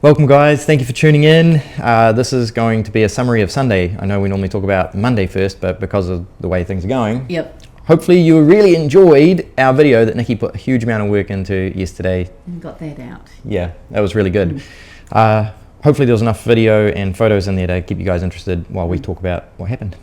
Welcome guys, thank you for tuning in. This is going to be a summary of Sunday. I know we normally talk about Monday first, but because of the way things are going, hopefully you really enjoyed our video that Nikki put a huge amount of work into yesterday. And got that out. Yeah, that was really good. Hopefully there was enough video and photos in there to keep you guys interested while we talk about what happened.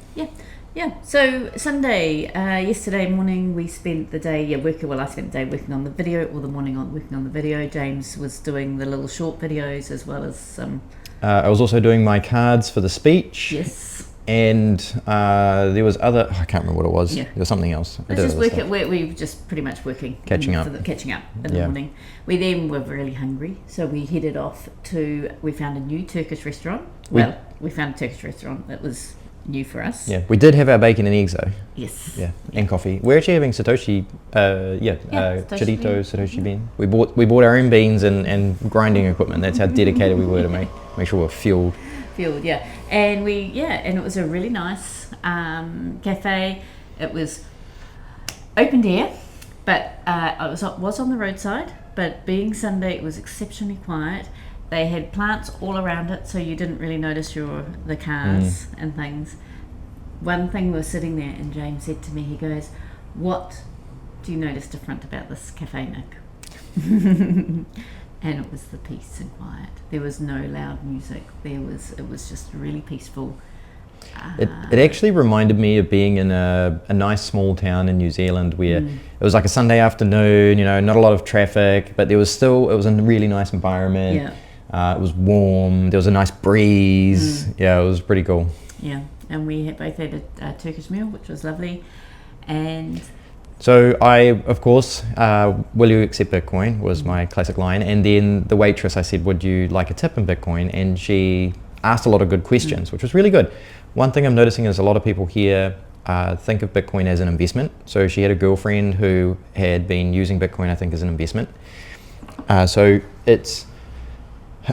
Yeah. So Sunday, yesterday morning, we spent the day working. Well, I spent the day working on the video, or the morning working on the video. James was doing the little short videos as well as some. I was also doing my cards for the speech. Yes. And there was other. I can't remember what it was. Yeah. There was something else. We were just pretty much working. Catching up in the morning. We then were really hungry, so we headed off to. We found a new Turkish restaurant. We found a Turkish restaurant that was new for us. Yeah, we did have our bacon and eggs though. Yes. Yeah, and coffee. We're actually having Satoshi, Satoshi bean. We bought our own beans and grinding equipment. That's how dedicated we were to make sure we're fueled. Yeah. And and it was a really nice cafe. It was open air, but it was on the roadside. But being Sunday, it was exceptionally quiet. They had plants all around it, so you didn't really notice the cars and things. One thing, we were sitting there, and James said to me, he goes, "What do you notice different about this cafe, Nick?" And it was the peace and quiet. There was no loud music. It was just really peaceful. It actually reminded me of being in a nice small town in New Zealand where it was like a Sunday afternoon, not a lot of traffic, but it was a really nice environment. Yeah. It was warm, there was a nice breeze. Yeah, it was pretty cool. Yeah, and we both had a Turkish meal, which was lovely. And so I, of course, will you accept Bitcoin was my classic line. And then the waitress, I said, would you like a tip in Bitcoin? And she asked a lot of good questions, which was really good. One thing I'm noticing is a lot of people here think of Bitcoin as an investment. So she had a girlfriend who had been using Bitcoin, I think, as an investment. So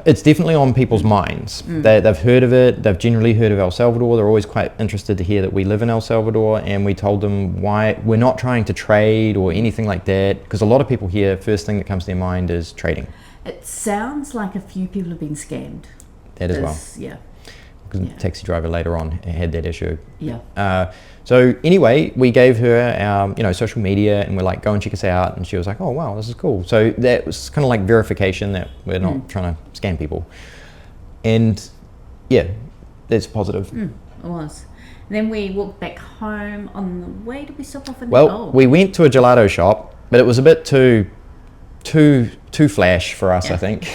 it's definitely on people's minds. They've heard of it. They've generally heard of El Salvador. They're always quite interested to hear that we live in El Salvador, and we told them why we're not trying to trade or anything like that, because a lot of people here, first thing that comes to their mind is trading. It sounds like a few people have been scammed. That as well. Yeah. Because the taxi driver later on had that issue. Yeah. So anyway, we gave her our social media, and we're like, go and check us out. And she was like, oh wow, this is cool. So that was kind of like verification that we're not trying to scam people. And yeah, that's positive. It was. And then we walked back home. On the way, did we stop off? We went to a gelato shop, but it was a bit too flash for us, I think.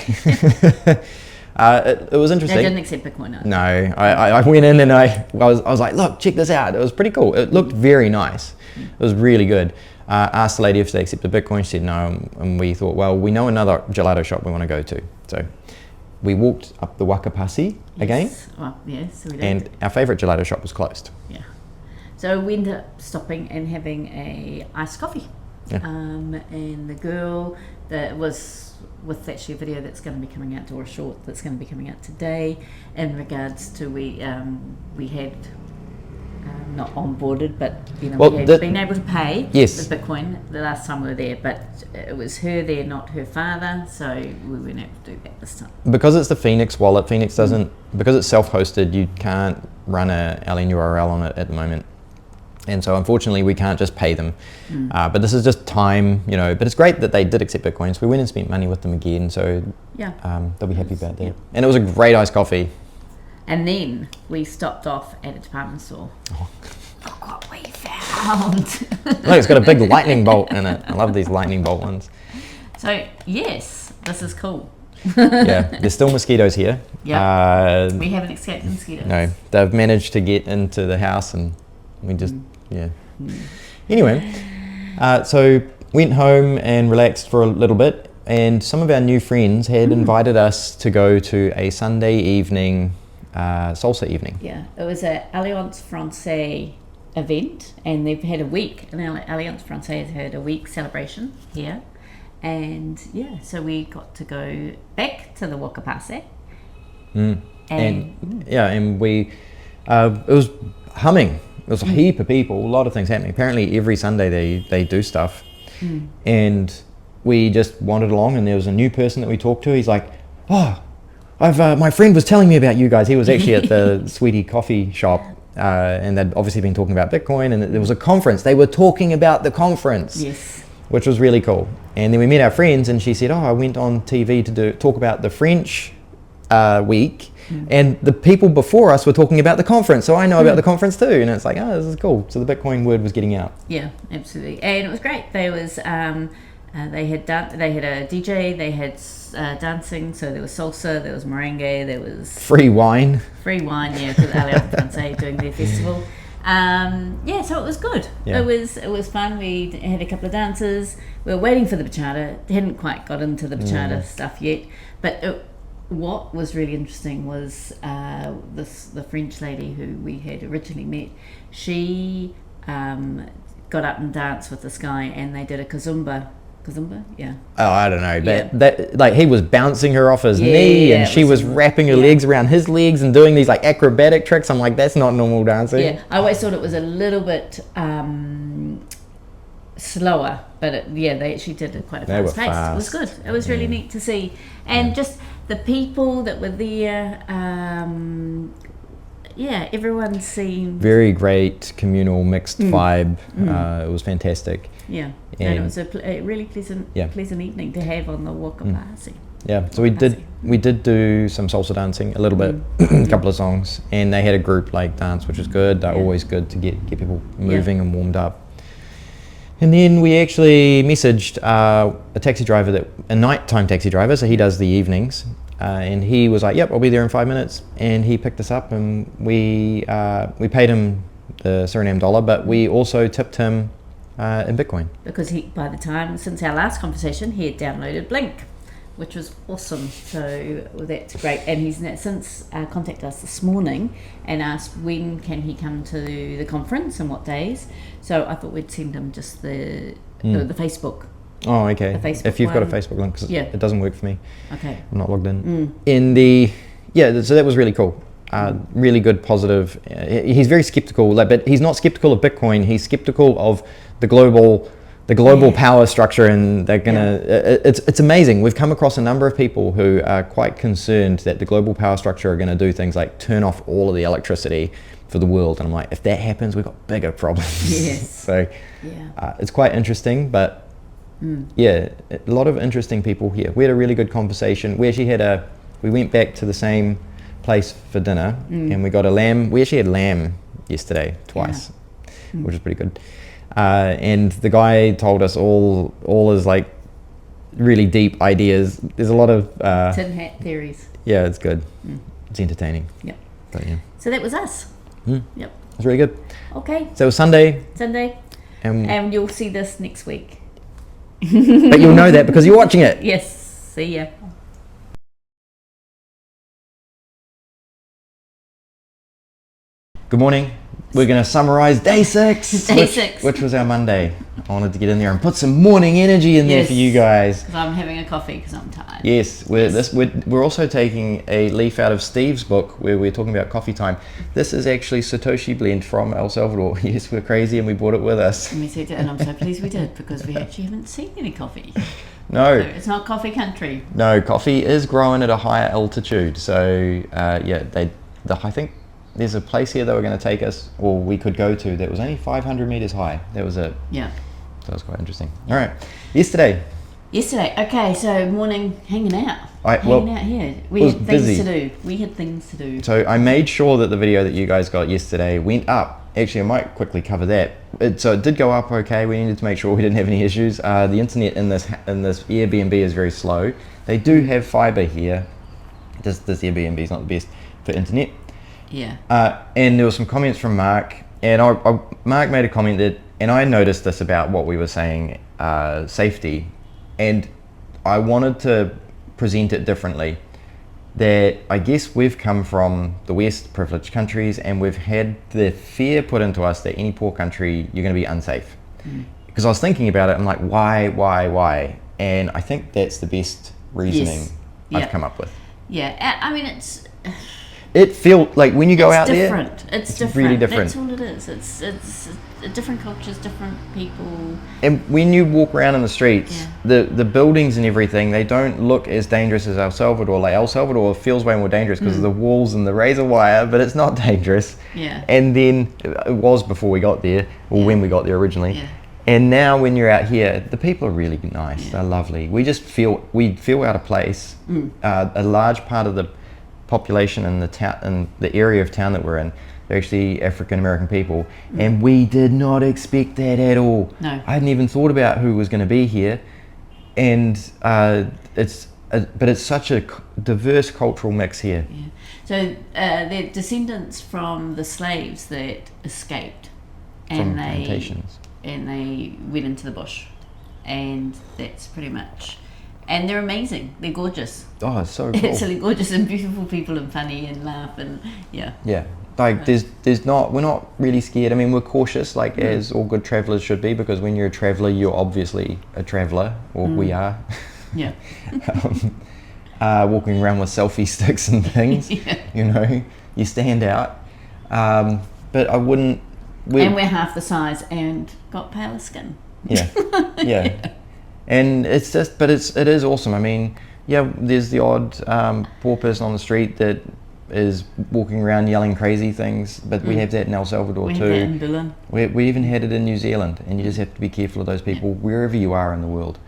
It was interesting. They didn't accept Bitcoin. No, I went in and I was like, look, check this out. It was pretty cool. It looked very nice. It was really good. Asked the lady if they accepted Bitcoin. She said no, and we thought, well, we know another gelato shop we want to go to. So we walked up the Wakapasi again. Well, yes, we did. And our favourite gelato shop was closed. Yeah. So we ended up stopping and having a iced coffee. Yeah. And the girl that was with actually a video that's going to be coming out, or a short that's going to be coming out today, in regards to we had not onboarded, but we had been able to pay the Bitcoin the last time we were there, but it was her there, not her father, so we weren't able to do that this time. Because it's the Phoenix wallet, Phoenix doesn't, because it's self-hosted, you can't run a LNURL on it at the moment. And so unfortunately we can't just pay them, but this is just time, but it's great that they did accept Bitcoin, so we went and spent money with them again, so they'll be happy about that. Yeah. And it was a great iced coffee. And then we stopped off at a department store. Look what we found. Look, it's got a big lightning bolt in it. I love these lightning bolt ones. So yes, this is cool. Yeah, there's still mosquitoes here. Yeah, we haven't escaped the mosquitoes. No, they've managed to get into the house, and we just Anyway, so went home and relaxed for a little bit, and some of our new friends had invited us to go to a Sunday evening salsa evening. Yeah, it was a Alliance Francaise event, and they've had a week, and Alliance Francaise has had a week celebration here, and so we got to go back to the Wakapasi. And we it was humming. There was a heap of people, a lot of things happening. Apparently every Sunday they do stuff. And we just wandered along, and there was a new person that we talked to. He's like, oh, my friend was telling me about you guys. He was actually at the Sweetie coffee shop, and they'd obviously been talking about Bitcoin, and there was a conference. They were talking about the conference, Yes. which was really cool. And then we met our friends, and she said, "Oh, I went on TV to talk about the French week, and the people before us were talking about the conference, so I know about the conference too." And it's like, oh, this is cool. So the Bitcoin word was getting out. Yeah, absolutely, and it was great. There was they had a DJ, they had dancing, so there was salsa, there was merengue, there was Free wine. yeah, because Alliance Francais doing their festival. So it was good. Yeah. It was fun. We had a couple of dances. We were waiting for the bachata. Hadn't quite got into the bachata stuff yet, but what was really interesting was the French lady who we had originally met. She got up and danced with this guy, and they did a kazumba, yeah. Oh, I don't know, Yeah. but that like he was bouncing her off his knee, and it she was wrapping her legs around his legs and doing these like acrobatic tricks. I'm like, that's not normal dancing. Yeah, I always thought it was a little bit slower, but they actually did it quite a fast pace. It was good. It was really neat to see, and just the people that were there. Everyone seemed Very great communal mixed vibe. It was fantastic. Yeah, and it was a really pleasant evening to have on the Waka Pahasi. Yeah, so we did do some salsa dancing a little bit, a couple of songs, and they had a group like dance, which was good. They're always good to get people moving and warmed up. And then we actually messaged a taxi driver, a nighttime taxi driver, so he does the evenings, and he was like, "Yep, I'll be there in 5 minutes." And he picked us up, and we paid him the Suriname dollar, but we also tipped him in Bitcoin. Because by the time, since our last conversation, he had downloaded Blink, which was awesome. So that's great. And he's since contacted us this morning and asked when can he come to the conference and what days. So I thought we'd send him just the Facebook. Oh, okay. If you've got a Facebook link, because it doesn't work for me. Okay. I'm not logged in. So that was really cool. Really good, positive. He's very skeptical, but he's not skeptical of Bitcoin. He's skeptical of the global power structure, and they're gonna. It's amazing. We've come across a number of people who are quite concerned that the global power structure are going to do things like turn off all of the electricity for the world. And I'm like, if that happens, we've got bigger problems. Yes. So it's quite interesting, but a lot of interesting people here. We had a really good conversation. We went back to the same place for dinner, and we got a lamb. We actually had lamb yesterday twice, which was pretty good. And the guy told us all his like really deep ideas. There's a lot of tin hat theories. Yeah, it's good. It's entertaining. Yep. But yeah, So that was us. Yep. it's really good. Okay. So it was Sunday, and you'll see this next week. but you'll know that because you're watching it. Yes. See ya. Good morning. We're going to summarize day 6. Which was our Monday. I wanted to get in there and put some morning energy in there for you guys. Because I'm having a coffee because I'm tired. Yes, we're also taking a leaf out of Steve's book where we're talking about coffee time. This is actually Satoshi blend from El Salvador. Yes, we're crazy and we brought it with us. And we said it, and I'm so pleased we did because we actually haven't seen any coffee. No. So it's not coffee country. No, coffee is grown at a higher altitude. So I think there's a place here that we're going to take us, or we could go to, that was only 500 meters high. That was it. Yeah. So that was quite interesting. All right. Yesterday. Okay, so morning hanging out. Hanging out here. We had things to do. So I made sure that the video that you guys got yesterday went up. Actually, I might quickly cover that. So it did go up okay. We needed to make sure we didn't have any issues. The internet in this Airbnb is very slow. They do have fiber here. This Airbnb is not the best for internet. Yeah. And there were some comments from Mark, and Mark made a comment that, and I noticed this about what we were saying, safety, and I wanted to present it differently. That I guess we've come from the West, privileged countries, and we've had the fear put into us that any poor country, you're going to be unsafe. Because I was thinking about it, I'm like, why? And I think that's the best reasoning I've come up with. Yeah, I mean, it's... it feels like when you go out different. there, It's different. really different. That's all it is. It's different cultures, different people. And when you walk around in the streets, the buildings and everything, they don't look as dangerous as El Salvador. Like El Salvador feels way more dangerous because of the walls and the razor wire, but it's not dangerous. Yeah. And then it was before we got there, or when we got there originally. Yeah. And now when you're out here, the people are really nice. They're lovely. We feel out of place. A large part of the population in the town, in the area of town that we're in, they're actually African American people, and we did not expect that at all. No. I hadn't even thought about who was going to be here, and but it's such a diverse cultural mix here. Yeah. So they're descendants from the slaves that escaped, From plantations. and they went into the bush, and that's pretty much. And they're amazing. They're gorgeous. Oh, it's so cool. Absolutely gorgeous and beautiful people and funny and laugh and yeah. Yeah. Like we're not really scared. I mean, we're cautious, like as all good travelers should be, because when you're a traveler, you're obviously a traveler, or we are. Yeah. Walking around with selfie sticks and things, you know, you stand out. But I wouldn't. And we're half the size and got paler skin. Yeah. And it's just, but it is awesome. I mean, yeah, there's the odd poor person on the street that is walking around yelling crazy things, but we have that in El Salvador too. We have that in Berlin. We even had it in New Zealand, and you just have to be careful of those people wherever you are in the world.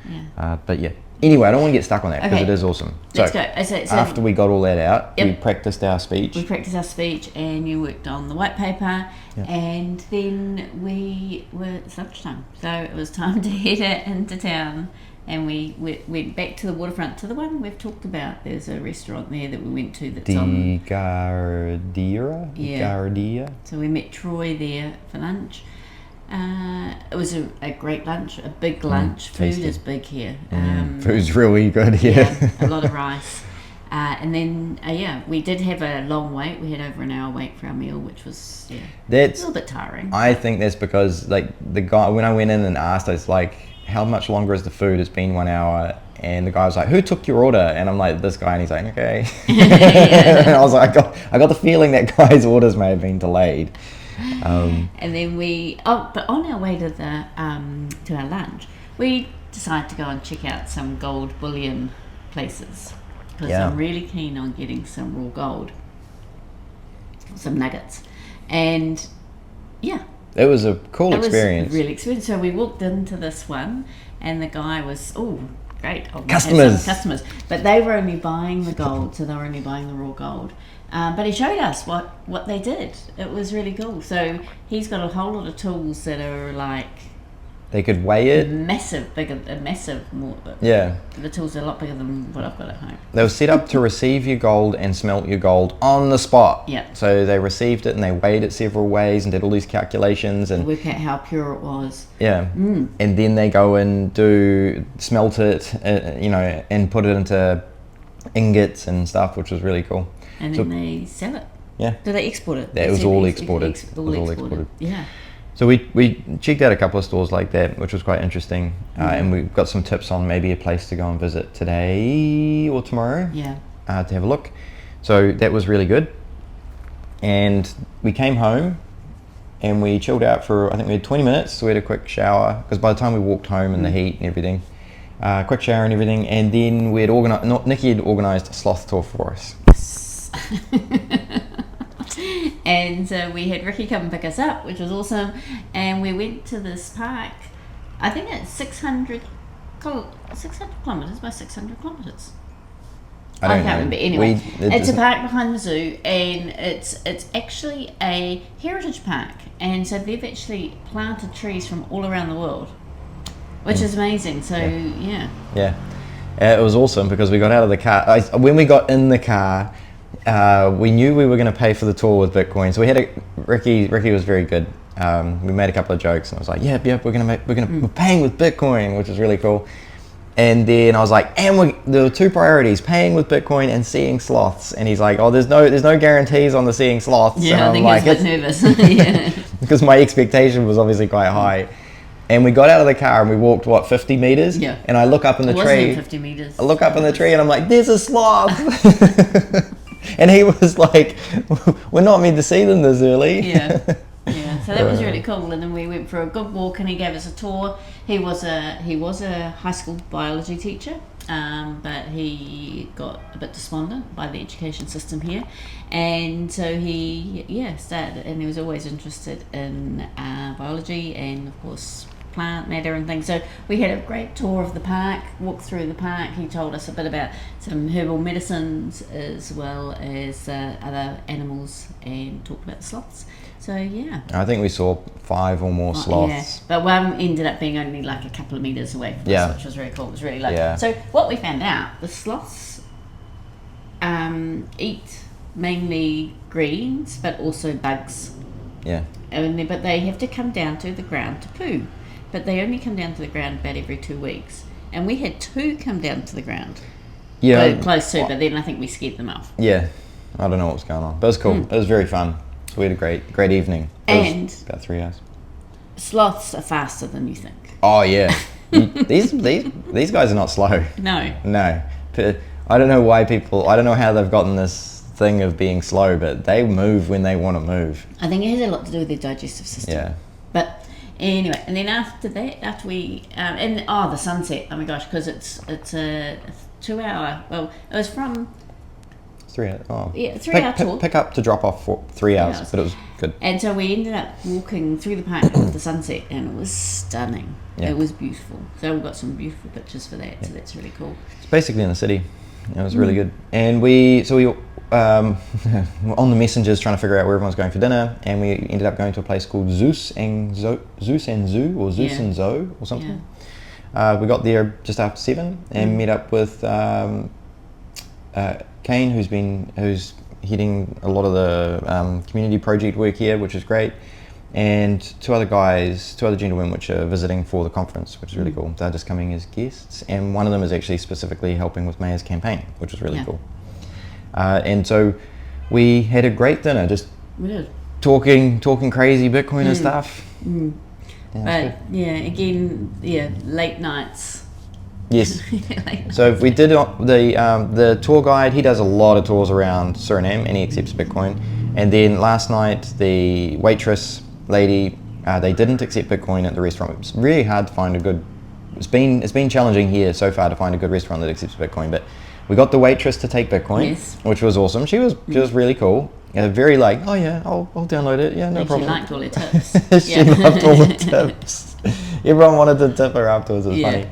But yeah, anyway, I don't want to get stuck on that because it is awesome. Let's so, go. So after we got all that out, we practiced our speech. We practiced our speech, and you worked on the white paper, and then it's lunchtime, so it was time to head into town. And we went back to the waterfront, to the one we've talked about. There's a restaurant there that we went to that's on... Gardia. So we met Troy there for lunch. It was a great lunch, a big lunch. Food tasty. is big here. Food's really good here. Yeah, a lot of rice. And then, we did have a long wait. We had over an hour wait for our meal, which was, that's a little bit tiring. I think that's because, like, the guy, when I went in and asked, I was like, how much longer is the food? It's been 1 hour. And the guy was like, who took your order? And I'm like, this guy. And he's like, okay. And I was like, I got the feeling that guy's orders may have been delayed. And then but on our way to our lunch, we decided to go and check out some gold bullion places, because I'm really keen on getting some raw gold, some nuggets, and it was a cool experience. It was a real experience. So we walked into this one, and the guy was great. Customers, but they were only buying the gold, so they were only buying the raw gold. But he showed us what they did. It was really cool. So he's got a whole lot of tools that are like... They could weigh it. More. Yeah. The tools are a lot bigger than what I've got at home. They were set up to receive your gold and smelt your gold on the spot. Yeah. So they received it and they weighed it several ways and did all these calculations and... work out how pure it was. Yeah. And then they go and smelt it, and put it into ingots and stuff, which was really cool. And then they sell it. Yeah. Do they export it? It was all exported. All exported. Yeah. So we checked out a couple of stores like that, which was quite interesting. And we got some tips on maybe a place to go and visit today or tomorrow. Yeah. To have a look. So that was really good. And we came home and we chilled out for, I think we had 20 minutes. So we had a quick shower, because by the time we walked home in the heat and everything, quick shower and everything. And then we had Nikki had organised a sloth tour for us. And we had Ricky come and pick us up, which was awesome, and we went to this park. I think it's 600 kilometres by 600 kilometres. I can't remember. Anyway, it's a park behind the zoo, and it's actually a heritage park, and so they've actually planted trees from all around the world, which is amazing. So yeah, it was awesome because we got out of the car. When we got in the car, we knew we were going to pay for the tour with Bitcoin. So we had Ricky was very good. We made a couple of jokes, and I was like, "Yeah, we're paying with Bitcoin," which is really cool. And then I was like, there were two priorities: paying with Bitcoin and seeing sloths. And he's like, "Oh, there's no guarantees on the seeing sloths." Yeah, and I think he's a bit nervous. Yeah, because my expectation was obviously quite high. And we got out of the car and we walked 50 meters. Yeah. And I look up in the tree. It wasn't 50 meters. I look up in the tree and I'm like, "There's a sloth." And he was like, we're not meant to see them this early. Yeah. Yeah, so that was really cool. And then we went for a good walk, and he gave us a tour. He was a high school biology teacher, but he got a bit despondent by the education system here, and so he started. And he was always interested in biology and of course plant matter and things. So we had a great tour of the park, walked through the park. He told us a bit about some herbal medicines as well as other animals, and talked about the sloths. So yeah, I think we saw 5 or more sloths. Yeah, but one ended up being only like a couple of meters away from us, which was very cool. It was really lovely. Yeah. So what we found out, the sloths eat mainly greens, but also bugs. Yeah. But they have to come down to the ground to poo. But they only come down to the ground about every 2 weeks. And we had 2 come down to the ground. Yeah. Close to, but then I think we scared them off. Yeah. I don't know what was going on. But it was cool. It was very fun. We had a great evening. It was about 3 hours. Sloths are faster than you think. Oh yeah. These guys are not slow. No. No. I don't know why people, I don't know how they've gotten this thing of being slow, but they move when they want to move. I think it has a lot to do with their digestive system. Yeah. But anyway, and then after we the sunset. Oh my gosh, because it's a 2 hour. Well, it was from 3 hours. Oh. Yeah, 3 hour tour. Pick up to drop off for 3 hours, but it was good. And so we ended up walking through the park with the sunset, and it was stunning. Yeah. It was beautiful. So we've got some beautiful pictures for that. So that's really cool. It's basically in the city. It was really good. And we were on the messengers trying to figure out where everyone's going for dinner, and we ended up going to a place called Zeus and Zoo or Zeus and Zo or something. Yeah. We got there just after 7 and met up with Kane, who's heading a lot of the community project work here, which is great, and 2 other gentlemen which are visiting for the conference, which is really cool. They're just coming as guests, and one of them is actually specifically helping with Maya's campaign, which is really cool. And so we had a great dinner, just talking crazy Bitcoin and stuff. Yeah, but late nights. Yes. So if we did the tour guide, he does a lot of tours around Suriname, and he accepts Bitcoin. And then last night, the waitress lady, they didn't accept Bitcoin at the restaurant. It's really hard to find a good. It's been challenging here so far to find a good restaurant that accepts Bitcoin, but we got the waitress to take Bitcoin, which was awesome. She was really cool. Very like, oh yeah, I'll download it. Yeah, no problem. She liked all her tips. She loved all the tips. Everyone wanted to tip her afterwards. It was funny.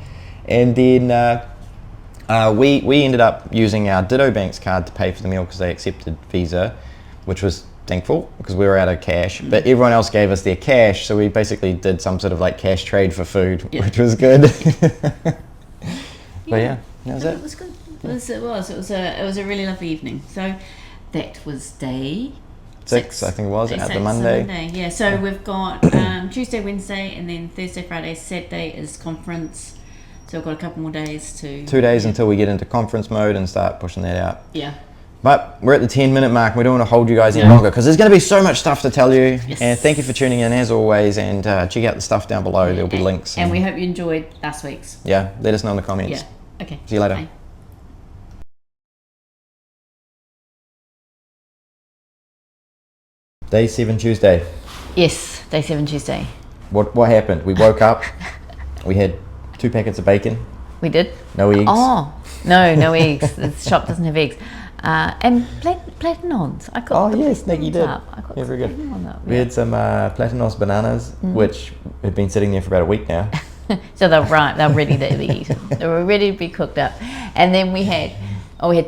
And then we ended up using our Ditto Bank's card to pay for the meal because they accepted Visa, which was thankful because we were out of cash. But everyone else gave us their cash, so we basically did some sort of like cash trade for food, which was good. But yeah, that was it. It was good. It was a really lovely evening. So that was day 6, I think it was, at the Monday. Yeah, so we've got Tuesday, Wednesday, and then Thursday, Friday, Saturday is conference. So we've got a couple more days to... 2 days until we get into conference mode and start pushing that out. Yeah. But we're at the 10-minute mark. We don't want to hold you guys any longer because there's going to be so much stuff to tell you. Yes. And thank you for tuning in as always, and check out the stuff down below. There'll be links. And we hope you enjoyed last week's. Yeah, let us know in the comments. Yeah, okay. See you later. Bye. Day 7 Tuesday. Yes, day 7 Tuesday. What happened? We woke up. We had 2 packets of bacon. We did. No eggs. Oh, no eggs. The shop doesn't have eggs. And platinons. I got yes, Nikki did. Yeah, very good. We had some platanos bananas, which had been sitting there for about a week now. So they're ripe. They're ready to be eaten. They were ready to be cooked up. And then we had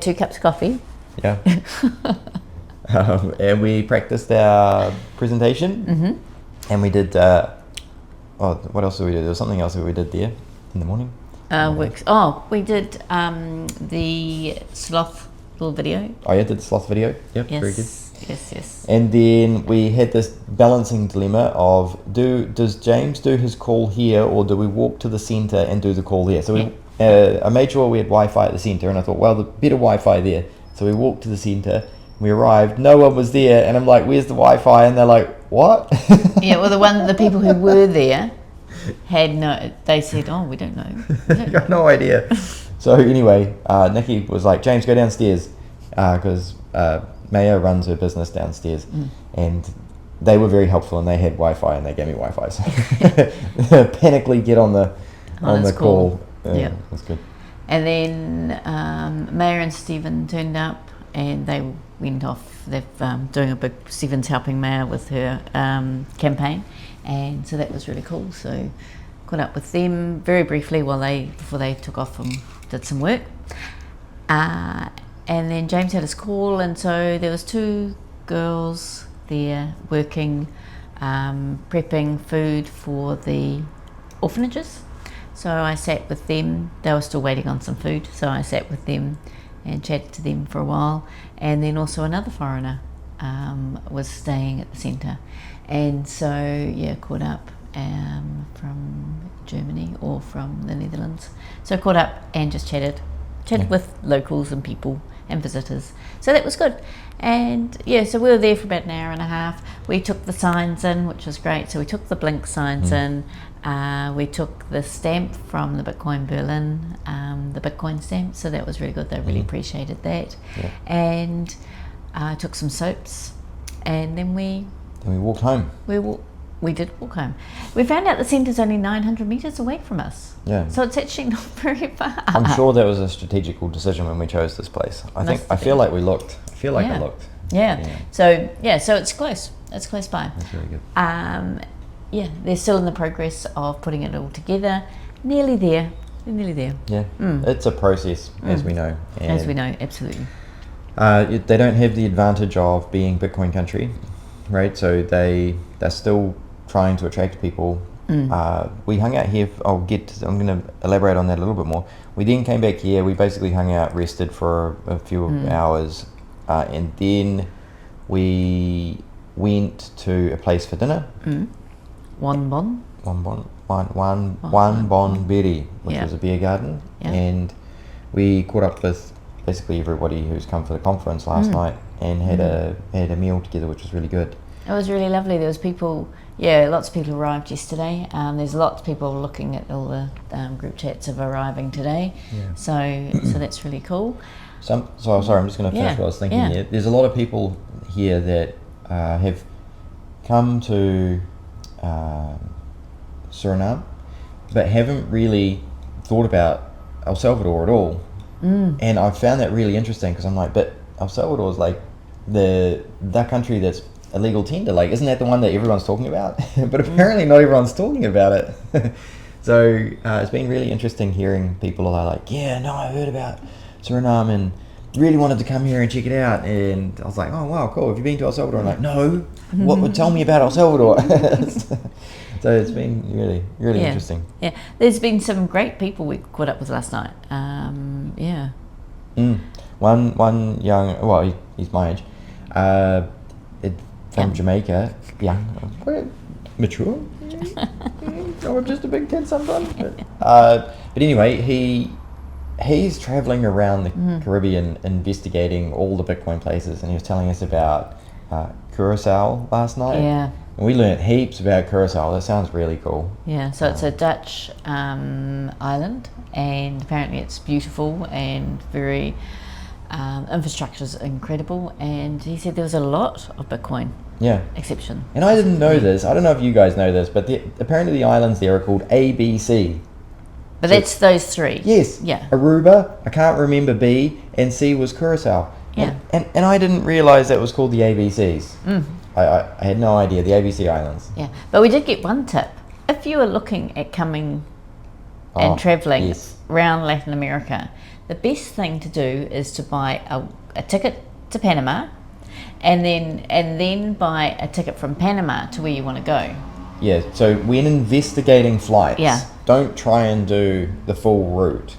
2 cups of coffee. Yeah. And we practiced our presentation. And we did. What else did we do? There was something else that we did there in the morning. We did the sloth little video. Oh yeah, did the sloth video. Yep, yes. Very good. Yes. And then we had this balancing dilemma of does James do his call here, or do we walk to the centre and do the call here? So I made sure we had Wi-Fi at the centre, and I thought, well, the better Wi-Fi there. So we walked to the centre. We arrived, no one was there, and I'm like, where's the Wi-Fi? And they're like, what? Yeah, well, the people who were there they said, oh, we don't know. Got no idea. So anyway, Nikki was like, James, go downstairs. because Maya runs her business downstairs, and they were very helpful, and they had Wi-Fi, and they gave me Wi-Fi. So panically get on the call. Yeah, that's good. And then Maya and Stephen turned up, and they went off. They're doing a big. Stephen's helping Maya with her campaign, and so that was really cool. So caught up with them very briefly before they took off and did some work. And then James had his call, and so there was 2 girls there working, prepping food for the orphanages. So I sat with them. They were still waiting on some food, so I sat with them and chatted to them for a while. And then also another foreigner was staying at the centre, and so caught up from Germany or from the Netherlands. So caught up and just chatted with locals and people and visitors. So that was good. And so we were there for about an hour and a half. We took the signs in, which was great. So we took the Blink signs in. We took the stamp from the Bitcoin Berlin, the Bitcoin stamp. So that was really good. They really appreciated that. Yeah. And took some soaps. And then we walked home. We did walk home. We found out the centre's only 900 metres away from us. Yeah. So it's actually not very far. I'm sure that was a strategical decision when we chose this place. I feel like we looked. I feel like I looked. Yeah. So it's close. It's close by. That's really good. They're still in the progress of putting it all together. Nearly there. They're nearly there. Yeah. It's a process, as we know. As we know, absolutely. They don't have the advantage of being Bitcoin country, right? So they're still trying to attract people. We hung out here. I'm going to elaborate on that a little bit more. We then came back here. We basically hung out, rested for a few hours, and then we went to a place for dinner. One Bon Berry, which was a beer garden, and we caught up with basically everybody who's come for the conference last night and had a meal together, which was really good. It was really lovely. There was people, lots of people arrived yesterday. There's lots of people looking at all the group chats of arriving today. Yeah. So that's really cool. So sorry, I'm just going to finish what I was thinking here. There's a lot of people here that have come to Suriname, but haven't really thought about El Salvador at all. And I found that really interesting because I'm like, but El Salvador is like the country that's a legal tender. Like, isn't that the one that everyone's talking about? But apparently not everyone's talking about it. So it's been really interesting hearing people are like, I heard about Suriname and really wanted to come here and check it out. And I was like, oh wow, cool. Have you been to El Salvador? I'm like, no. What would tell me about El Salvador? So it's been really interesting. Yeah, there's been some great people we caught up with last night. One young, he's my age, from Jamaica, young, mature. I'm just a big kid sometimes. But anyway, he's traveling around the Caribbean investigating all the Bitcoin places, and he was telling us about Curacao last night. Yeah. And we learnt heaps about Curacao. That sounds really cool. Yeah, so it's a Dutch island, and apparently it's beautiful and very infrastructure's incredible. And he said there was a lot of Bitcoin. Yeah. Exception. And I didn't know this. I don't know if you guys know this, but apparently the islands there are called ABC. But that's those three. Yes. Yeah. Aruba, I can't remember B, and C was Curacao. Yeah. And I didn't realise that was called the ABCs. I had no idea, the ABC Islands. Yeah, but we did get one tip. If you are looking at coming and travelling around Latin America, the best thing to do is to buy a ticket to Panama, and then buy a ticket from Panama to where you want to go. Yeah, so when investigating flights, don't try and do the full route.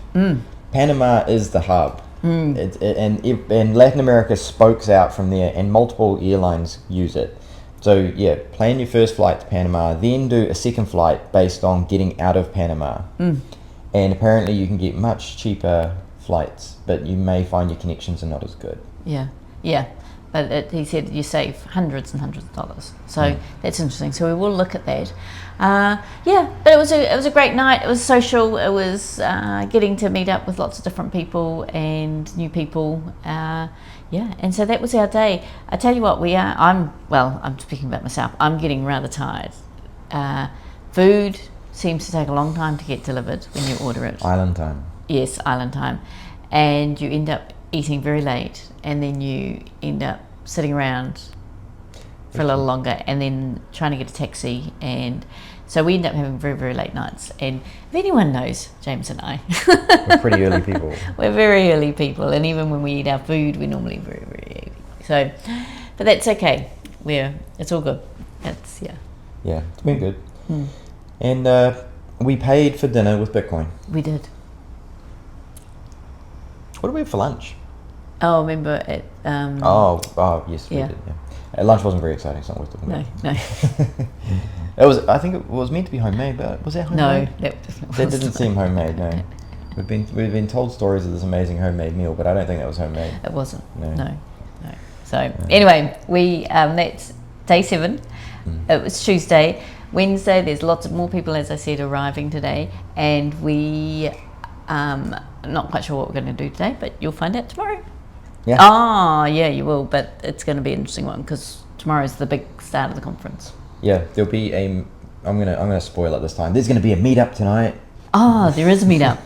Panama is the hub. And Latin America spokes out from there, and multiple airlines use it. So plan your first flight to Panama, then do a second flight based on getting out of Panama. And apparently you can get much cheaper flights, but you may find your connections are not as good. Yeah. but he said you save hundreds and hundreds of dollars. So that's interesting. So we will look at that. But it was a great night. It was social. It was getting to meet up with lots of different people and new people. And so that was our day. I tell you what, I'm speaking about myself. I'm getting rather tired. Food seems to take a long time to get delivered when you order it. Island time. Yes, island time. And you end up eating very late, and then you end up sitting around for a little longer and then trying to get a taxi, and so we end up having very, very late nights. And if anyone knows James and I, We're pretty early people. We're very early people, and even when we eat our food, we're normally very, very early. So, but that's okay. It's all good. Yeah, it's been good. And we paid for dinner with Bitcoin. We did. What did we have for lunch? Oh, remember at Yes, Yeah. we did. Yeah. Lunch wasn't very exciting. It's not worth talking about. No. I think it was meant to be homemade, but was that homemade? No, That didn't seem homemade. No. We've been told stories of this amazing homemade meal, but I don't think that was homemade. It wasn't. No. So anyway, we that's day 7. It was Tuesday. Wednesday, there's lots of more people, as I said, arriving today, and we not quite sure what we're going to do today, but you'll find out tomorrow. Yeah. Oh, yeah, you will, but it's going to be an interesting one because tomorrow's the big start of the conference. Yeah, there'll be I'm gonna spoil it this time. There's gonna be a meetup tonight. Oh, there is a meetup.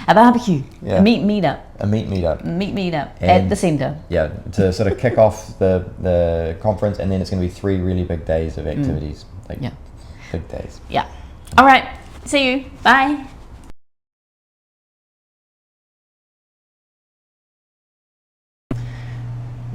A barbecue. Yeah. A meetup. A meetup. Meetup at And- the centre. Yeah, to sort of kick off the conference, and then it's going to be 3 really big days of activities. Big days. Yeah. All right. See you. Bye.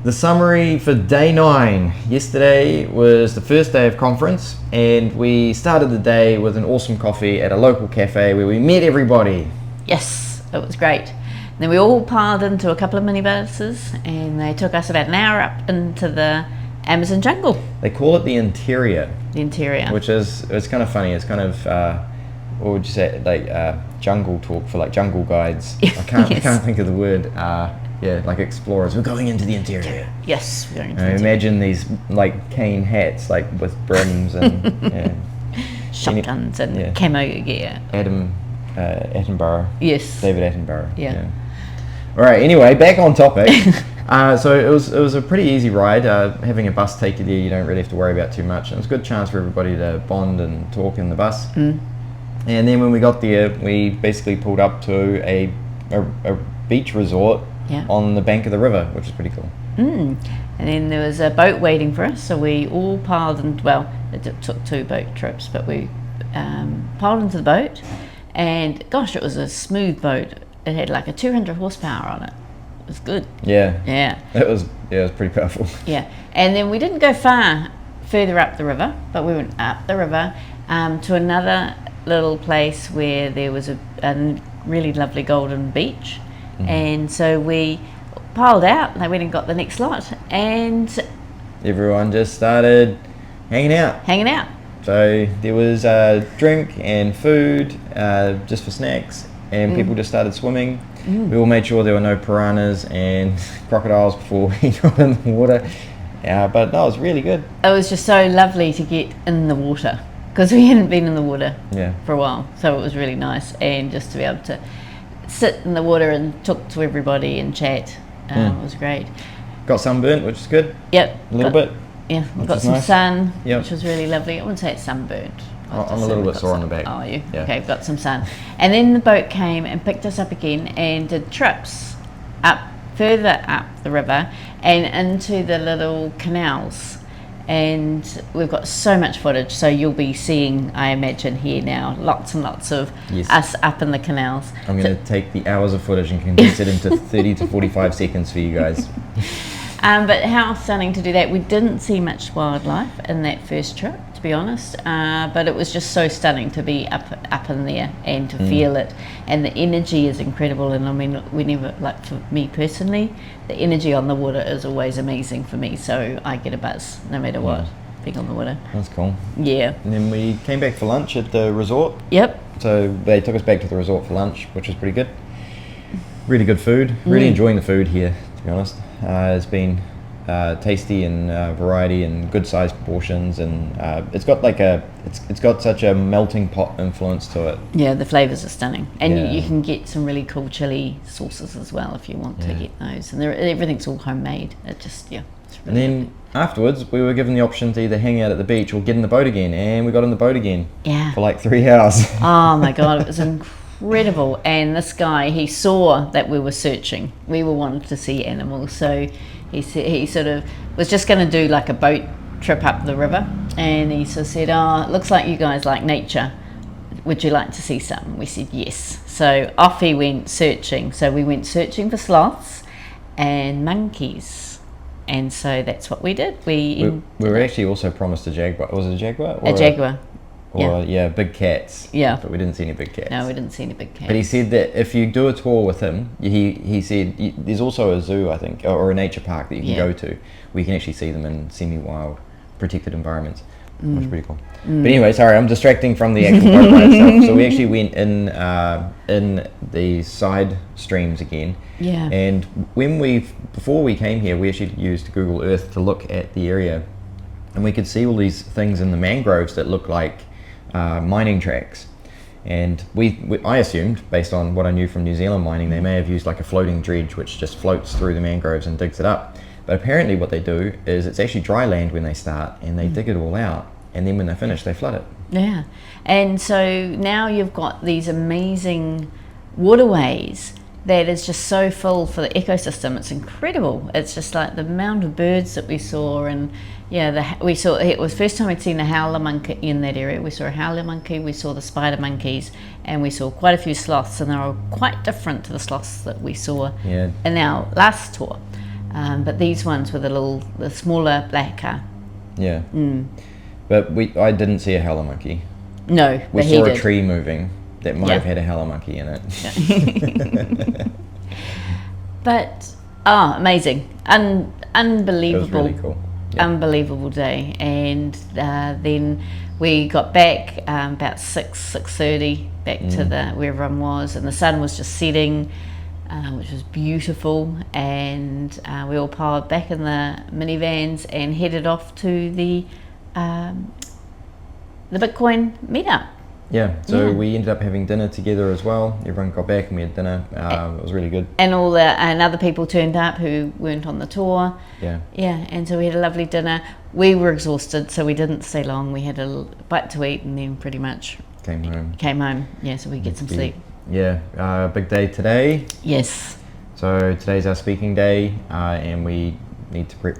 The summary for day 9. Yesterday was the first day of conference, and we started the day with an awesome coffee at a local cafe where we met everybody. Yes, it was great. And then we all piled into a couple of minibuses, and they took us about an hour up into the Amazon jungle, They call it the interior, the interior. which it's kind of funny. It's kind of what would you say, like jungle talk for like jungle guides. I can't think of the word. Like explorers. We're going into the interior. Yes, we're going into the interior. Imagine these like cane hats, like with brims and Shotguns and camo gear. Attenborough. Yes. David Attenborough. Yeah. All right. Anyway, back on topic. So it was a pretty easy ride. Having a bus take you there, you don't really have to worry about too much. And it was a good chance for everybody to bond and talk in the bus. And then when we got there, we basically pulled up to a beach resort on the bank of the river, which is pretty cool. And then there was a boat waiting for us, so we all piled in. Well, it took 2 boat trips, but we piled into the boat, and gosh, it was a smooth boat. It had like a 200 horsepower on it. It was good. Yeah. It was pretty powerful. Yeah, and then we didn't go further up the river, but we went up the river to another little place where there was a really lovely golden beach. And so we piled out, and they went and got the next lot, and Everyone just started hanging out. So there was drink and food just for snacks, and people just started swimming. We all made sure there were no piranhas and crocodiles before we got in the water. But no, it was really good. it was just so lovely to get in the water because we hadn't been in the water for a while, so it was really nice, and just to be able to sit in the water and talk to everybody and chat. It was great. Got sunburnt, which is good. Yep. A little bit. Yeah, we got is some nice. sun, Yep. which was really lovely. I wouldn't say it's sunburnt. I'm a little bit sore on the back. Oh, are you? Yeah. Okay, we've got some sun. And then the boat came and picked us up again and did trips further up the river and into the little canals. And we've got so much footage, so you'll be seeing, I imagine, here now, lots and lots of us up in the canals. I'm going to take the hours of footage and condense it into 30 to 45 seconds for you guys. But how stunning to do that. We didn't see much wildlife in that first trip, to be honest, but it was just so stunning to be up in there and to feel it, and the energy is incredible. And I mean, whenever, like for me personally, the energy on the water is always amazing for me, so I get a buzz no matter what, being on the water. That's cool. Yeah. And then we came back for lunch at the resort. Yep. So they took us back to the resort for lunch, which was pretty good. Really good food. Really enjoying the food here, to be honest. It's been tasty and variety and good sized portions, and it's got like it's got such a melting pot influence to it. Yeah, the flavors are stunning, and Yeah. you can get some really cool chili sauces as well if you want to get those. And everything's all homemade. It just it's And really then afterwards, we were given the option to either hang out at the beach or get in the boat again, and we got in the boat again yeah. for like 3 hours. Oh my god, it was incredible. And this guy, he saw that we were searching. We were wanting to see animals, so he sort of was just going to do like a boat trip up the river, and he sort of said, "Oh, it looks like you guys like nature. Would you like to see some?" We said yes. So off he went searching. So we went searching for sloths and monkeys, and so that's what we did. We were actually also promised a jaguar. Was it a jaguar? Or a jaguar. Or big cats. Yeah. But we didn't see any big cats. No, we didn't see any big cats. But he said that if you do a tour with him, he said there's also a zoo, I think, or a nature park that you can go to where you can actually see them in semi-wild, protected environments, which is pretty cool. But anyway, sorry, I'm distracting from the actual boat ride itself. So we actually went in the side streams again. Yeah. And before we came here, we actually used Google Earth to look at the area, and we could see all these things in the mangroves that look like mining tracks. And I assumed, based on what I knew from New Zealand mining, they may have used like a floating dredge which just floats through the mangroves and digs it up. But apparently what they do is it's actually dry land when they start, and they dig it all out, and then when they're finished they flood it. Yeah. And so now you've got these amazing waterways that is just so full for the ecosystem. It's incredible. It's just like the amount of birds that we saw, and we saw, it was the first time I'd seen a howler monkey in that area. We saw a howler monkey, we saw the spider monkeys, and we saw quite a few sloths, and they were quite different to the sloths that we saw in our last tour. But these ones were the smaller, blacker. Yeah. But I didn't see a howler monkey. No, we but saw he a did. tree moving that might have had a howler monkey in it. But amazing, unbelievable. It was really cool. Yeah. Unbelievable day. And then we got back about 6:30 back to where everyone was, and the sun was just setting, which was beautiful. And we all piled back in the minivans and headed off to the Bitcoin meetup. Yeah, so we ended up having dinner together as well. Everyone got back and we had dinner. It was really good. And other people turned up who weren't on the tour. Yeah. Yeah, and so we had a lovely dinner. We were exhausted, so we didn't stay long. We had a bite to eat and then pretty much Came home. Yeah, so we get some sleep. Yeah, big day today. Yes. So today's our speaking day, and we need to prep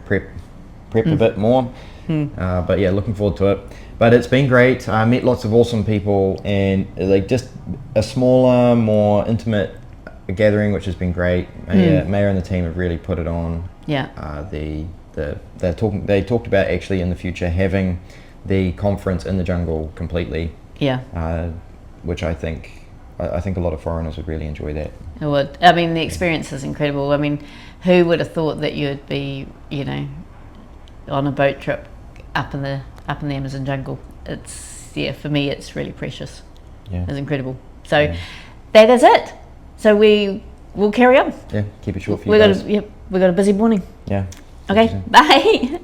a bit more. But yeah, looking forward to it. But it's been great. I met lots of awesome people, and like just a smaller, more intimate gathering, which has been great. Maya and the team have really put it on. Yeah. They talked about actually in the future having the conference in the jungle completely. Yeah. Which I think a lot of foreigners would really enjoy that. It would. I mean, the experience is incredible. I mean, who would have thought that you'd be, on a boat trip up in the Amazon jungle? It's for me, it's really precious. Yeah. It's incredible. So that is it. So we will carry on. Yeah, keep it short for you guys. We got a busy morning. Yeah. Okay. Bye.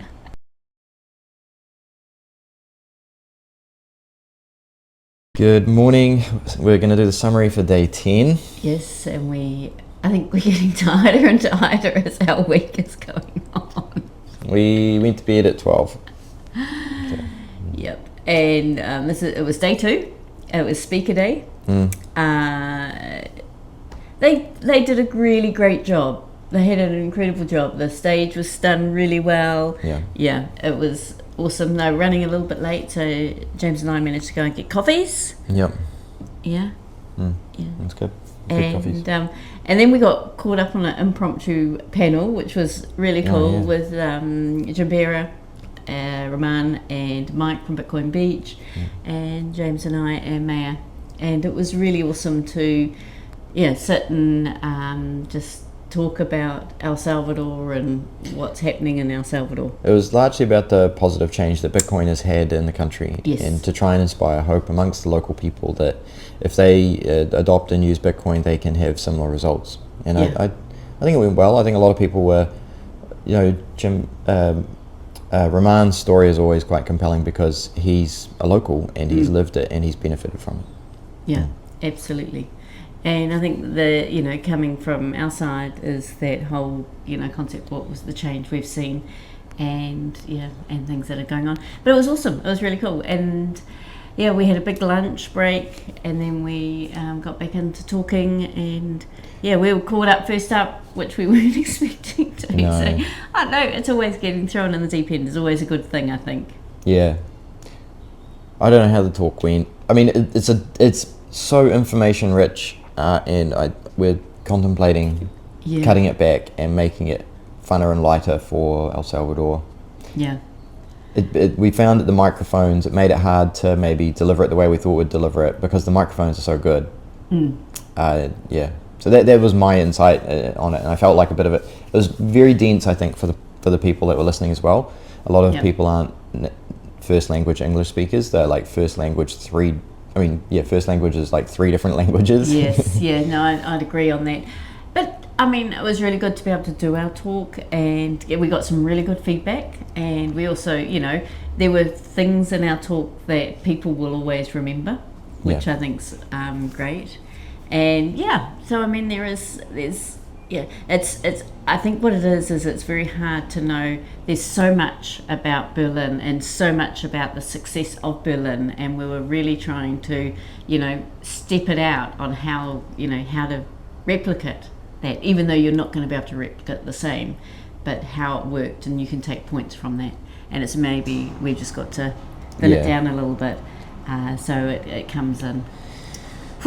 Good morning. We're going to do the summary for day 10. Yes, and I think we're getting tighter and tighter as our week is going on. We went to bed at 12. Yep, and it was day 2. It was speaker day. They did a really great job. They had an incredible job. The stage was done really well. Yeah, it was awesome. They were running a little bit late, so James and I managed to go and get coffees. Yep. Yeah. That's good. Good coffees. And then we got caught up on an impromptu panel, which was really cool, with Jambera, Raman and Mike from Bitcoin Beach, and James and I and Maya. And it was really awesome to sit and just talk about El Salvador and what's happening in El Salvador. It was largely about the positive change that Bitcoin has had in the country, and to try and inspire hope amongst the local people that if they adopt and use Bitcoin, they can have similar results. And I think it went well. I think a lot of people were Jim, Rahman's story is always quite compelling because he's a local and he's lived it and he's benefited from it. Yeah, absolutely. And I think coming from our side is that whole, concept, what was the change we've seen, and things that are going on. But it was awesome. It was really cool. And yeah, we had a big lunch break, and then we got back into talking, and we were caught up first up, which we weren't expecting to. No. So I don't know, it's always getting thrown in the deep end is always a good thing, I think. Yeah. I don't know how the talk went. I mean, it's so information rich, and we're contemplating cutting it back and making it funner and lighter for El Salvador. Yeah. We found that the microphones, it made it hard to maybe deliver it the way we thought we'd deliver it because the microphones are so good. So that was my insight on it, and I felt like a bit of it. It was very dense, I think, for the people that were listening as well. A lot of people aren't first language English speakers. They're like first language first language is like 3 different languages. Yes, no, I'd agree on that. But I mean, it was really good to be able to do our talk, and we got some really good feedback. And we also, there were things in our talk that people will always remember, which I think's great. And so I mean, it's I think what it is it's very hard to know. There's so much about Berlin and so much about the success of Berlin, and we were really trying to, step it out on how to replicate that, even though you're not going to be able to replicate the same, but how it worked, and you can take points from that. And it's maybe we've just got to thin it down a little bit, so it comes in.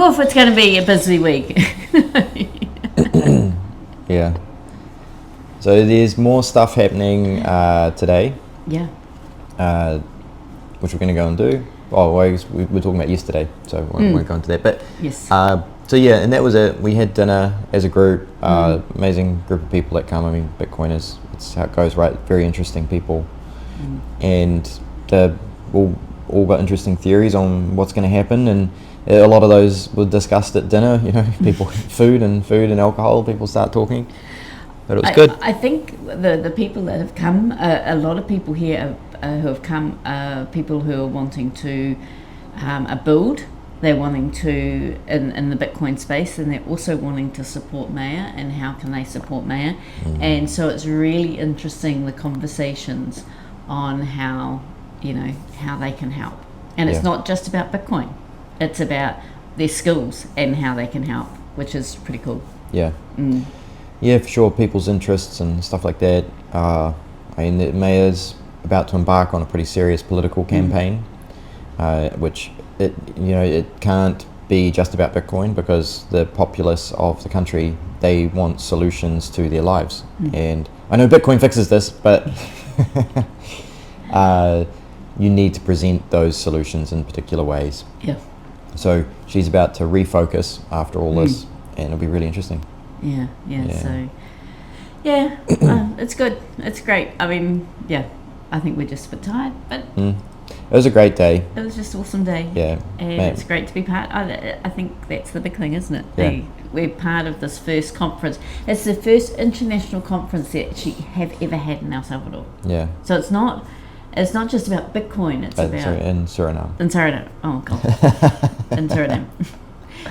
It's going to be a busy week. Yeah. So there's more stuff happening today. Yeah. Which we're going to go and do. Oh, well, we were talking about yesterday, so we won't go into that. But yes. So and that was it. We had dinner as a group. Amazing group of people that come. I mean, Bitcoin it's how it goes, right? Very interesting people, and all got interesting theories on what's going to happen, and a lot of those were discussed at dinner. People food and alcohol. People start talking, but it was good. I think the people that have come, a lot of people here who have come, people who are wanting to build. They're wanting to in the Bitcoin space, and they're also wanting to support Maya, and how can they support Maya. And so it's really interesting, the conversations on how they can help. And it's not just about Bitcoin, it's about their skills and how they can help, which is pretty cool. Yeah, for sure. People's interests and stuff like that. I mean, Maya's about to embark on a pretty serious political campaign, which it can't be just about Bitcoin, because the populace of the country, they want solutions to their lives. And I know Bitcoin fixes this, but you need to present those solutions in particular ways. Yeah. So she's about to refocus after all this, and it'll be really interesting. Yeah. So, it's good. It's great. I mean, I think we're just a bit tired, but it was a great day. It was just an awesome day. Yeah. And it's great to be part. I think that's the big thing, isn't it? Yeah. We're part of this first conference. It's the first international conference that she have ever had in El Salvador. Yeah. So it's not just about Bitcoin. It's about in Suriname. In Suriname. Oh God. In Suriname.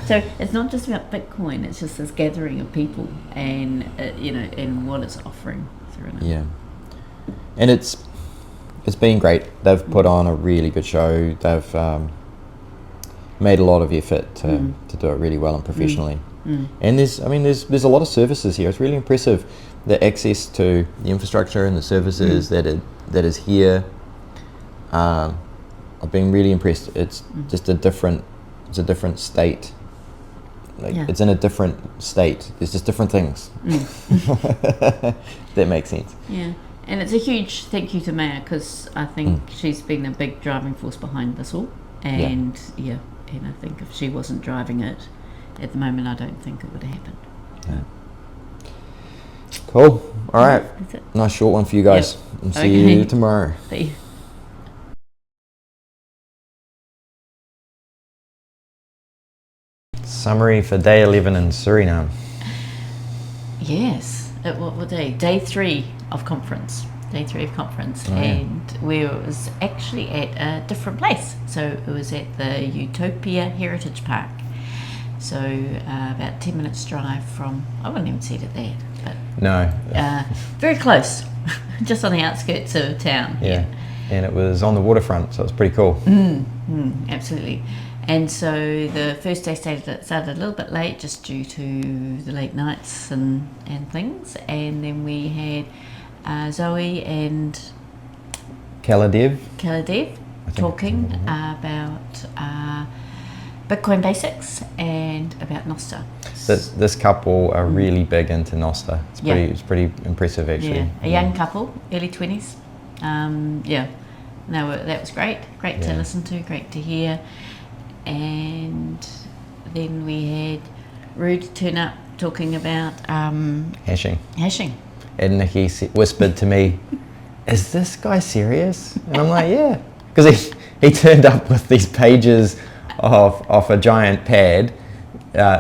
So it's not just about Bitcoin. It's just this gathering of people, and and what it's offering Suriname. Yeah. And it's been great. They've put on a really good show. They've made a lot of effort to do it really well and professionally. And there's a lot of services here. It's really impressive, the access to the infrastructure and the services that is here. I've been really impressed. It's just a different state. It's in a different state. There's just different things. That makes sense. Yeah. And it's a huge thank you to Maya, because I think she's been a big driving force behind this all. And and I think if she wasn't driving it at the moment, I don't think it would have happened. Yeah. Cool. All right. That's it. Nice short one for you guys. Yep. And see you tomorrow. See you. Summary for day 11 in Suriname. Yes. what day? Day 3 of conference. And we was actually at a different place. So it was at the Utopia Heritage Park. So about 10 minutes drive from, I wouldn't even see it there, but No. very close, just on the outskirts of town. Yeah. And it was on the waterfront, so it was pretty cool. Absolutely. And so the first day started a little bit late, just due to the late nights and things. And then we had Zoe and Kaladev talking about Bitcoin basics and about Nostr. This couple are really big into Nostr. It's pretty impressive, actually. Yeah, a young couple, early 20s. That was great to listen to, great to hear. And then we had Rude turn up talking about Hashing. And Nikki whispered to me, "Is this guy serious?" And I'm like, "Yeah," because he turned up with these pages off a giant pad,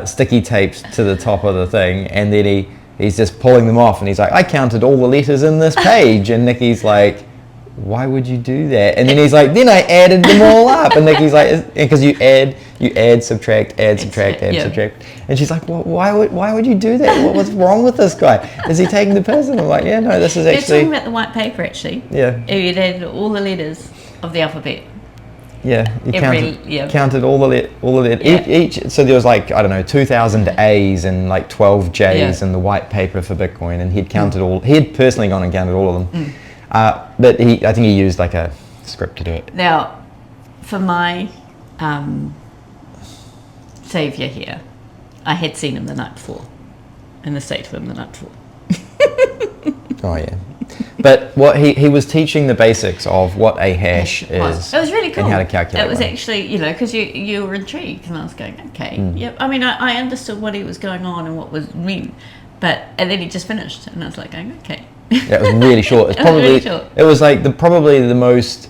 sticky taped to the top of the thing, and then he's just pulling them off, and he's like, "I counted all the letters in this page," and Nikki's like, "Why would you do that?" And then he's like, "Then I added them all up," and Nikki's like, "Because you add, subtract, subtract. And she's like, "Well, why would you do that? What's wrong with this guy? Is he taking the piss?" And I'm like, "Yeah, no, this is actually." They're talking about the white paper, actually. Yeah. It added all the letters of the alphabet. Yeah, you counted all the letters. Yeah. Each. So there was like, I don't know, 2,000 A's and like 12 J's in the white paper for Bitcoin, and he'd counted all. He had personally gone and counted all of them. But I think he used like a script to do it. Now, for my saviour here, I had seen him the night before, in the state of him the night before. Oh yeah, but what he was teaching the basics of what a hash is. It was really cool. And how to calculate. It was one. actually, because you were intrigued, and I was going, okay, yep. I mean, I understood what he was going on and what was mean, and then he just finished, and I was like going, okay. Yeah, it was really short. It's probably really short. It was like probably the most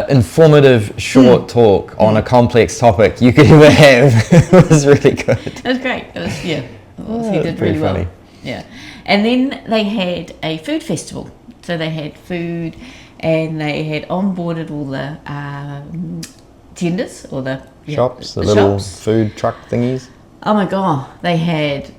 informative short talk on a complex topic you could ever have. It was really good. It was great. It was he did pretty really funny. well. Yeah, and then they had a food festival. So they had food, and they had onboarded all the tenders or the shops, the little food truck thingies. Oh my god, they had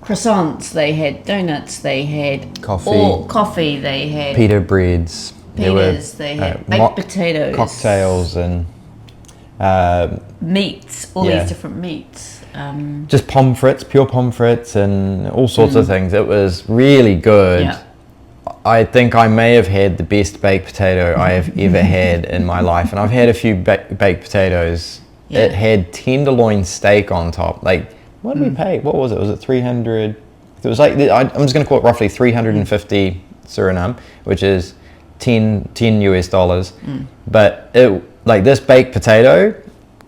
croissants, they had donuts, they had coffee, they had pita breads, they had baked potatoes, cocktails, and meats, all these different meats. Just pure pommes frites, and all sorts of things. It was really good. Yeah. I think I may have had the best baked potato I have ever had in my life, and I've had a few baked potatoes. Yeah. It had tenderloin steak on top. Like, what did we pay? What was it? Was it 300? It was like, I'm just going to call it roughly 350 Suriname, which is 10 US dollars. But this baked potato.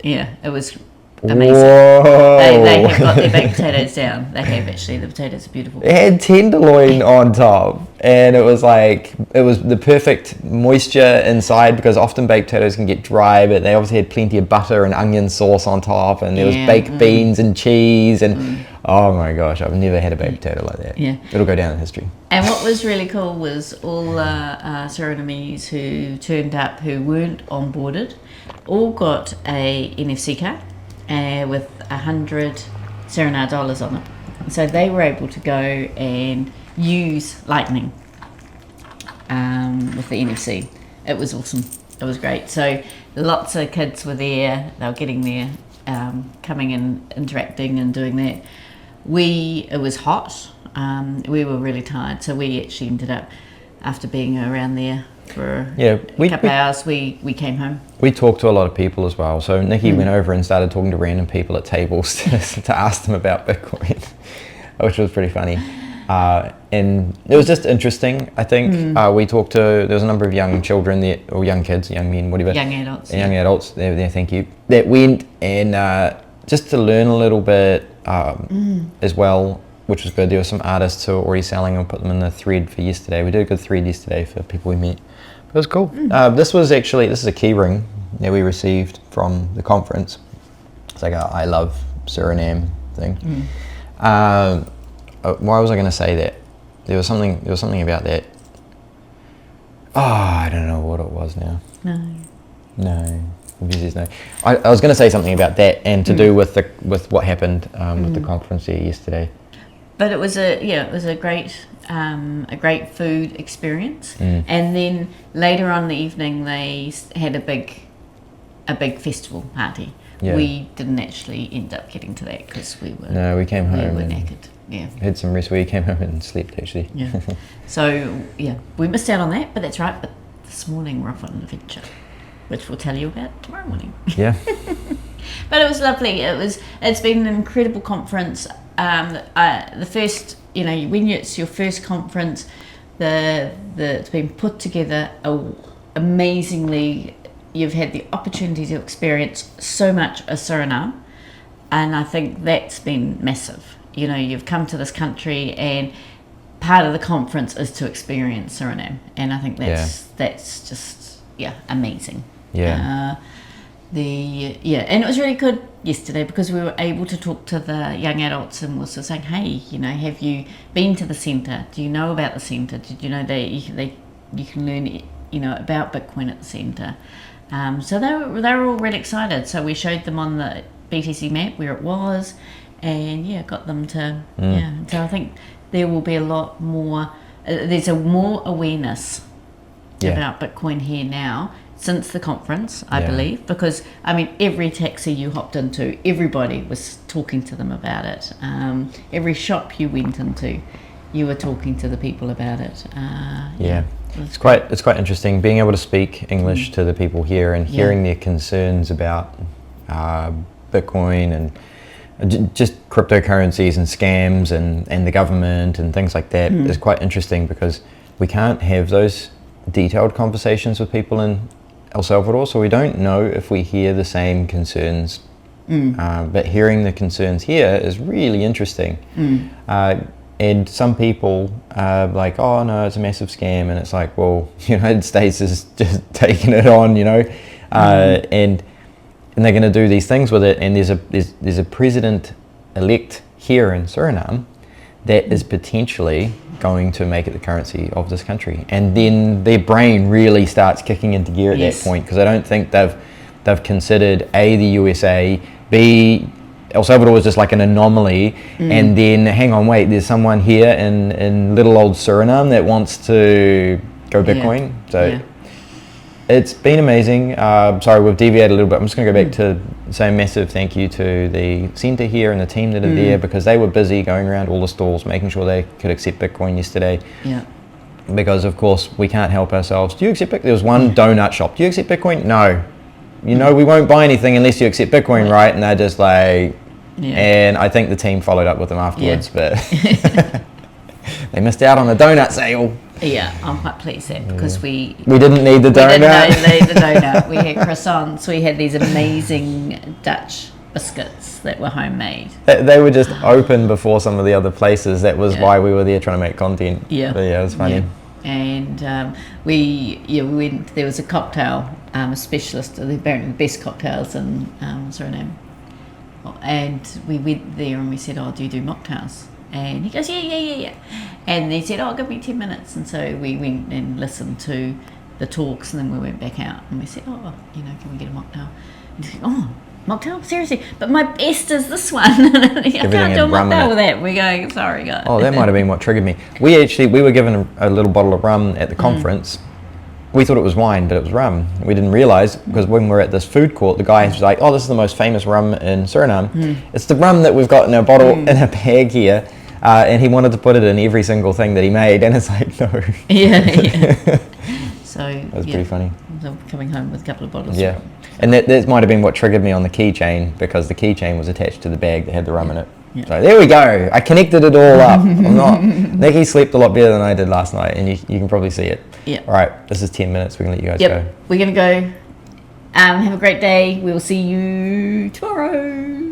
Yeah, it was amazing. Whoa. They have got their baked potatoes down. They have actually. The potatoes are beautiful. It had tenderloin on top, and it was the perfect moisture inside, because often baked potatoes can get dry, but they obviously had plenty of butter and onion sauce on top, and there was baked beans and cheese, and oh my gosh, I've never had a baked potato like that. Yeah. It'll go down in history. And what was really cool was all the Surinamese who turned up who weren't onboarded all got a NFC card with 100 Suriname dollars on it. So they were able to go and use Lightning with the NFC. It was awesome. It was great. So lots of kids were there. They were getting there, coming and interacting and doing that. It was hot. We were really tired, so we actually ended up, after being around there for a couple of hours, we came home. We talked to a lot of people as well. So Nikki went over and started talking to random people at tables to ask them about Bitcoin, which was pretty funny. And it was just interesting. I think we talked to, there was a number of young children there, or young kids, young men, whatever. Young adults. Young adults, there, thank you. That went and just to learn a little bit as well, which was good. There were some artists who were already selling, and put them in the thread for yesterday. We did a good thread yesterday for people we met. It was cool. This is a key ring that we received from the conference. It's like a I love Suriname thing. why was I going to say that? There was something about that. Oh, I don't know what it was now. No. No. I was going to say something about that and to do with what happened with the conference here yesterday. But it was a great food experience. And then later on in the evening they had a big festival party. Yeah. We didn't actually end up getting to that because we came home. We were knackered. Yeah. Had some rest. We came home and slept actually. Yeah. So we missed out on that, but that's right. But this morning we're off on an adventure, which we'll tell you about tomorrow morning. Yeah. But it was lovely. It's been an incredible conference. The first, when it's your first conference, it's been put together amazingly. You've had the opportunity to experience so much of Suriname, and I think that's been massive. You've come to this country, and part of the conference is to experience Suriname, and I think that's just amazing. Yeah. And it was really good yesterday because we were able to talk to the young adults and was saying, hey, have you been to the centre? Do you know about the centre? Did you know that you can learn about Bitcoin at the centre? So they were all really excited. So we showed them on the BTC map where it was, and got them to So I think there will be a lot more. There's more awareness about Bitcoin here now since the conference, I believe, because every taxi you hopped into, everybody was talking to them about it. Every shop you went into, you were talking to the people about it. It's quite interesting being able to speak English to the people here and hearing their concerns about Bitcoin and just cryptocurrencies and scams and the government and things like that is quite interesting because we can't have those detailed conversations with people in El Salvador, so we don't know if we hear the same concerns. But hearing the concerns here is really interesting. And some people are like, oh no, it's a massive scam, and it's like, well, the United States is just taking it on, and they're going to do these things with it. And there's a president-elect here in Suriname that is potentially going to make it the currency of this country, and then their brain really starts kicking into gear at that point because I don't think they've considered A, the USA, B, El Salvador was just like an anomaly, and then hang on, wait, there's someone here in little old Suriname that wants to go Bitcoin. It's been amazing. Sorry, we've deviated a little bit. I'm just going to go back to say a massive thank you to the centre here and the team that are there because they were busy going around all the stalls, making sure they could accept Bitcoin yesterday. Yeah. Because of course we can't help ourselves. Do you accept Bitcoin? There was one donut shop. Do you accept Bitcoin? No. We won't buy anything unless you accept Bitcoin, right? And they're just like, and I think the team followed up with them afterwards, but they missed out on the donut sale. Yeah, I'm quite pleased that because we didn't need the donut. We didn't need the donut. We had croissants. We had these amazing Dutch biscuits that were homemade. They were just open before some of the other places. That was why we were there trying to make content. Yeah, but it was funny. Yeah. And we went. There was a cocktail specialist. They're apparently the best cocktails in Suriname. And we went there and we said, "Oh, do you do mocktails?" And he goes, yeah. And they said, "Oh, give me 10 minutes." And so we went and listened to the talks, and then we went back out and we said, "Oh, can we get a mocktail?" And he said, "Oh, mocktail? Seriously? But my best is this one." I can't do a mocktail with that. We're going, sorry, guys. Oh, that might have been what triggered me. We were given a little bottle of rum at the conference. We thought it was wine, but it was rum. We didn't realise because when we were at this food court, the guy was like, "Oh, this is the most famous rum in Suriname. It's the rum that we've got in our bottle in a bag here." And he wanted to put it in every single thing that he made, and it's like, no. Yeah. So that was pretty funny. So coming home with a couple of bottles. Yeah. And that might have been what triggered me on the keychain because the keychain was attached to the bag that had the rum in it. Yeah. So there we go. I connected it all up. Nikki slept a lot better than I did last night, and you can probably see it. Yeah. All right. This is 10 minutes. We're going to let you guys go. We're going to go. Have a great day. We will see you tomorrow.